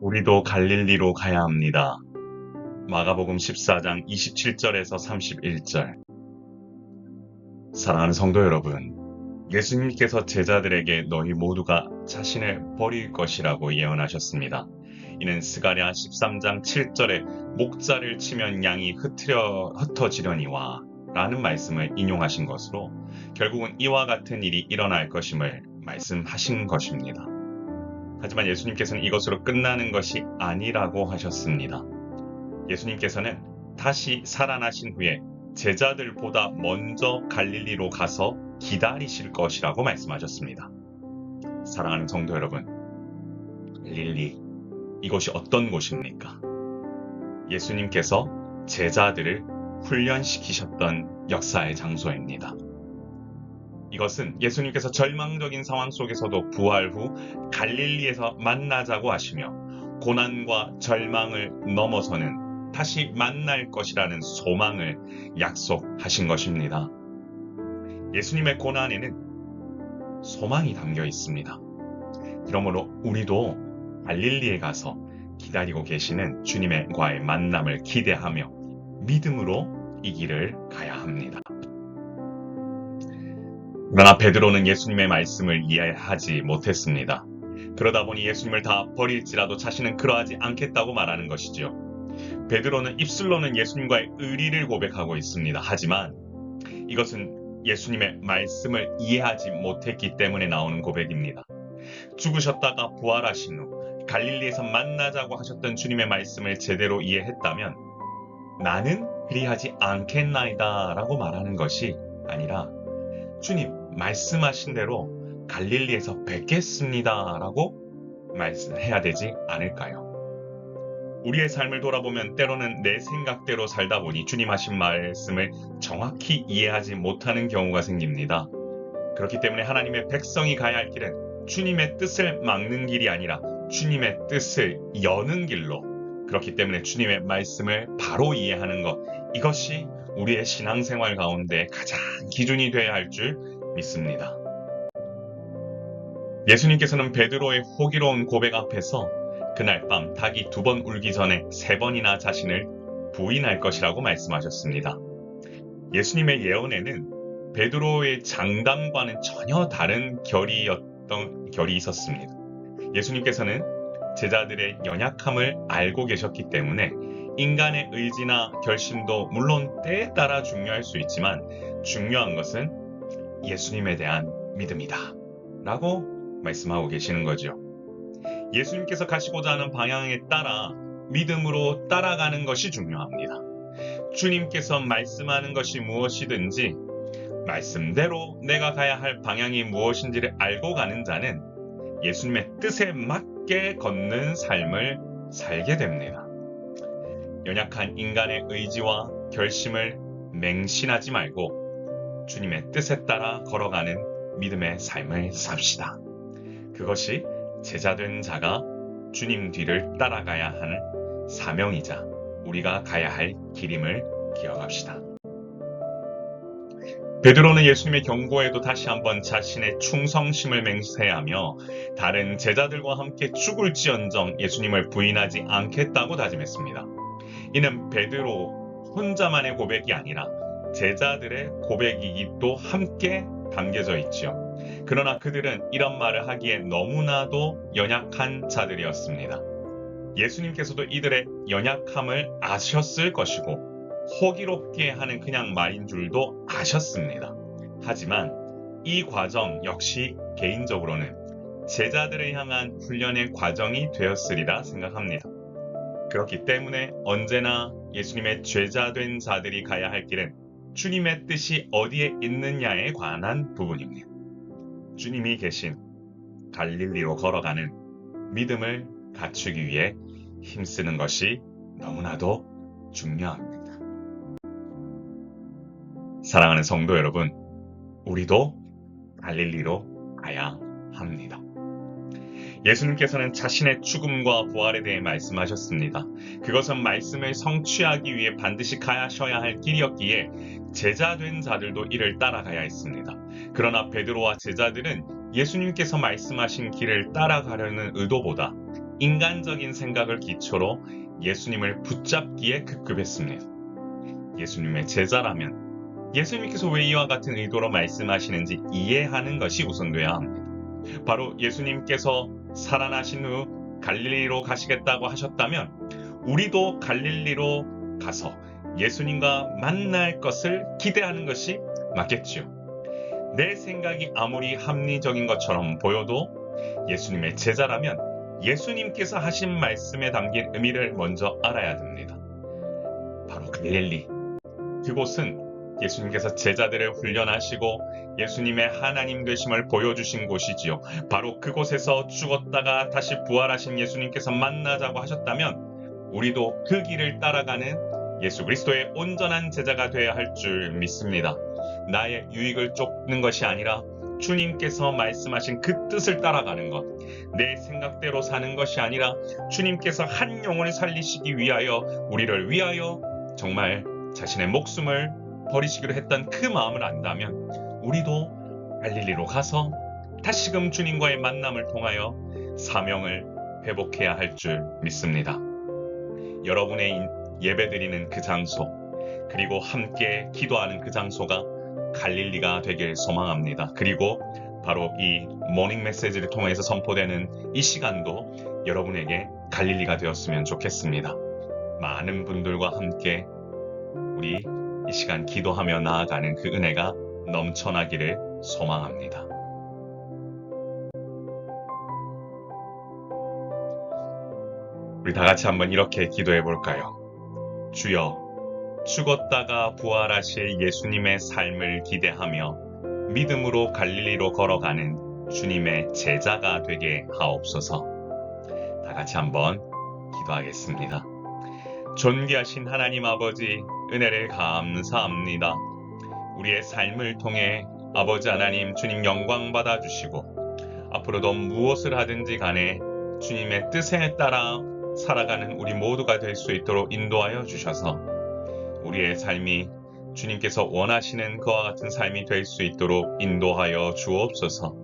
우리도 갈릴리로 가야 합니다. 마가복음 14장 27절에서 31절. 사랑하는 성도 여러분, 예수님께서 제자들에게 너희 모두가 자신을 버릴 것이라고 예언하셨습니다. 이는 스가랴 13장 7절에 목자를 치면 양이 흩어지려니와 라는 말씀을 인용하신 것으로 결국은 이와 같은 일이 일어날 것임을 말씀하신 것입니다. 하지만 예수님께서는 이것으로 끝나는 것이 아니라고 하셨습니다. 예수님께서는 다시 살아나신 후에 제자들보다 먼저 갈릴리로 가서 기다리실 것이라고 말씀하셨습니다. 사랑하는 성도 여러분, 갈릴리, 이곳이 어떤 곳입니까? 예수님께서 제자들을 훈련시키셨던 역사의 장소입니다. 이것은 예수님께서 절망적인 상황 속에서도 부활 후 갈릴리에서 만나자고 하시며 고난과 절망을 넘어서는 다시 만날 것이라는 소망을 약속하신 것입니다. 예수님의 고난에는 소망이 담겨 있습니다. 그러므로 우리도 갈릴리에 가서 기다리고 계시는 주님과의 만남을 기대하며 믿음으로 이 길을 가야 합니다. 그러나 베드로는 예수님의 말씀을 이해하지 못했습니다. 그러다 보니 예수님을 다 버릴지라도 자신은 그러하지 않겠다고 말하는 것이죠. 베드로는 입술로는 예수님과의 의리를 고백하고 있습니다. 하지만 이것은 예수님의 말씀을 이해하지 못했기 때문에 나오는 고백입니다. 죽으셨다가 부활하신 후 갈릴리에서 만나자고 하셨던 주님의 말씀을 제대로 이해했다면 나는 그리하지 않겠나이다 라고 말하는 것이 아니라 주님 말씀하신 대로 갈릴리에서 뵙겠습니다 라고 말씀해야 되지 않을까요? 우리의 삶을 돌아보면 때로는 내 생각대로 살다 보니 주님 하신 말씀을 정확히 이해하지 못하는 경우가 생깁니다. 그렇기 때문에 하나님의 백성이 가야 할 길은 주님의 뜻을 막는 길이 아니라 주님의 뜻을 여는 길로, 그렇기 때문에 주님의 말씀을 바로 이해하는 것, 이것이 우리의 신앙생활 가운데 가장 기준이 되어야 할 줄 믿습니다. 예수님께서는 베드로의 호기로운 고백 앞에서 그날 밤 닭이 2번 울기 전에 3번이나 자신을 부인할 것이라고 말씀하셨습니다. 예수님의 예언에는 베드로의 장담과는 전혀 다른 결이 있었습니다. 예수님께서는 제자들의 연약함을 알고 계셨기 때문에 인간의 의지나 결심도 물론 때에 따라 중요할 수 있지만 중요한 것은 예수님에 대한 믿음이다 라고 말씀하고 계시는 거죠. 예수님께서 가시고자 하는 방향에 따라 믿음으로 따라가는 것이 중요합니다. 주님께서 말씀하는 것이 무엇이든지 말씀대로 내가 가야 할 방향이 무엇인지를 알고 가는 자는 예수님의 뜻에 맞게 걷는 삶을 살게 됩니다. 연약한 인간의 의지와 결심을 맹신하지 말고 주님의 뜻에 따라 걸어가는 믿음의 삶을 삽시다. 그것이 제자된 자가 주님 뒤를 따라가야 하는 사명이자 우리가 가야 할 길임을 기억합시다. 베드로는 예수님의 경고에도 다시 한번 자신의 충성심을 맹세하며 다른 제자들과 함께 죽을지언정 예수님을 부인하지 않겠다고 다짐했습니다. 이는 베드로 혼자만의 고백이 아니라 제자들의 고백이기도 함께 담겨져 있지요. 그러나 그들은 이런 말을 하기에 너무나도 연약한 자들이었습니다. 예수님께서도 이들의 연약함을 아셨을 것이고 호기롭게 하는 그냥 말인 줄도 아셨습니다. 하지만 이 과정 역시 개인적으로는 제자들을 향한 훈련의 과정이 되었으리라 생각합니다. 그렇기 때문에 언제나 예수님의 제자된 자들이 가야 할 길은 주님의 뜻이 어디에 있느냐에 관한 부분입니다. 주님이 계신 갈릴리로 걸어가는 믿음을 갖추기 위해 힘쓰는 것이 너무나도 중요합니다. 사랑하는 성도 여러분, 우리도 갈릴리로 가야 합니다. 예수님께서는 자신의 죽음과 부활에 대해 말씀하셨습니다. 그것은 말씀을 성취하기 위해 반드시 가셔야 할 길이었기에 제자된 자들도 이를 따라가야 했습니다. 그러나 베드로와 제자들은 예수님께서 말씀하신 길을 따라가려는 의도보다 인간적인 생각을 기초로 예수님을 붙잡기에 급급했습니다. 예수님의 제자라면 예수님께서 왜 이와 같은 의도로 말씀하시는지 이해하는 것이 우선돼야 합니다. 바로 예수님께서 살아나신 후 갈릴리로 가시겠다고 하셨다면 우리도 갈릴리로 가서 예수님과 만날 것을 기대하는 것이 맞겠지요. 내 생각이 아무리 합리적인 것처럼 보여도 예수님의 제자라면 예수님께서 하신 말씀에 담긴 의미를 먼저 알아야 됩니다. 바로 갈릴리. 그곳은 예수님께서 제자들을 훈련하시고 예수님의 하나님 되심을 보여주신 곳이지요. 바로 그곳에서 죽었다가 다시 부활하신 예수님께서 만나자고 하셨다면 우리도 그 길을 따라가는 예수 그리스도의 온전한 제자가 되어야 할 줄 믿습니다. 나의 유익을 쫓는 것이 아니라 주님께서 말씀하신 그 뜻을 따라가는 것, 내 생각대로 사는 것이 아니라 주님께서 한 영혼을 살리시기 위하여 우리를 위하여 정말 자신의 목숨을 버리시기로 했던 그 마음을 안다면 우리도 갈릴리로 가서 다시금 주님과의 만남을 통하여 사명을 회복해야 할 줄 믿습니다. 여러분의 예배드리는 그 장소, 그리고 함께 기도하는 그 장소가 갈릴리가 되길 소망합니다. 그리고 바로 이 모닝 메시지를 통해서 선포되는 이 시간도 여러분에게 갈릴리가 되었으면 좋겠습니다. 많은 분들과 함께 우리 이 시간 기도하며 나아가는 그 은혜가 넘쳐나기를 소망합니다. 우리 다 같이 한번 이렇게 기도해 볼까요? 주여, 죽었다가 부활하실 예수님의 삶을 기대하며 믿음으로 갈릴리로 걸어가는 주님의 제자가 되게 하옵소서. 다 같이 한번 기도하겠습니다. 존귀하신 하나님 아버지, 은혜를 감사합니다. 우리의 삶을 통해 아버지 하나님 주님 영광 받아주시고 앞으로도 무엇을 하든지 간에 주님의 뜻에 따라 살아가는 우리 모두가 될 수 있도록 인도하여 주셔서 우리의 삶이 주님께서 원하시는 그와 같은 삶이 될 수 있도록 인도하여 주옵소서.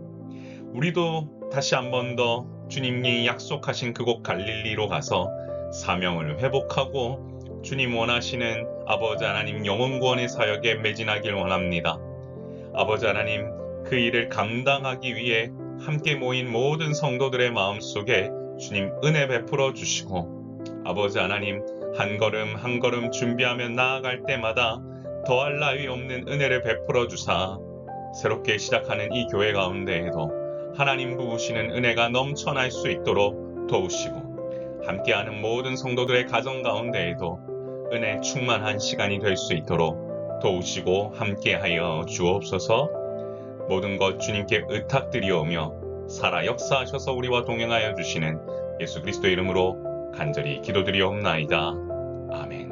우리도 다시 한 번 더 주님이 약속하신 그곳 갈릴리로 가서 사명을 회복하고 주님 원하시는 아버지 하나님 영혼 구원의 사역에 매진하길 원합니다. 아버지 하나님, 그 일을 감당하기 위해 함께 모인 모든 성도들의 마음속에 주님 은혜 베풀어 주시고 아버지 하나님, 한 걸음 한 걸음 준비하며 나아갈 때마다 더할 나위 없는 은혜를 베풀어 주사 새롭게 시작하는 이 교회 가운데에도 하나님 부으시는 은혜가 넘쳐날 수 있도록 도우시고 함께하는 모든 성도들의 가정 가운데에도 은혜 충만한 시간이 될 수 있도록 도우시고 함께하여 주옵소서. 모든 것 주님께 의탁드리오며 살아 역사하셔서 우리와 동행하여 주시는 예수 그리스도 이름으로 간절히 기도드리옵나이다. 아멘.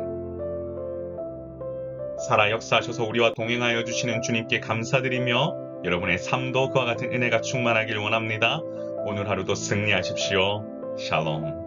살아 역사하셔서 우리와 동행하여 주시는 주님께 감사드리며 여러분의 삶도 그와 같은 은혜가 충만하길 원합니다. 오늘 하루도 승리하십시오. 샬롬.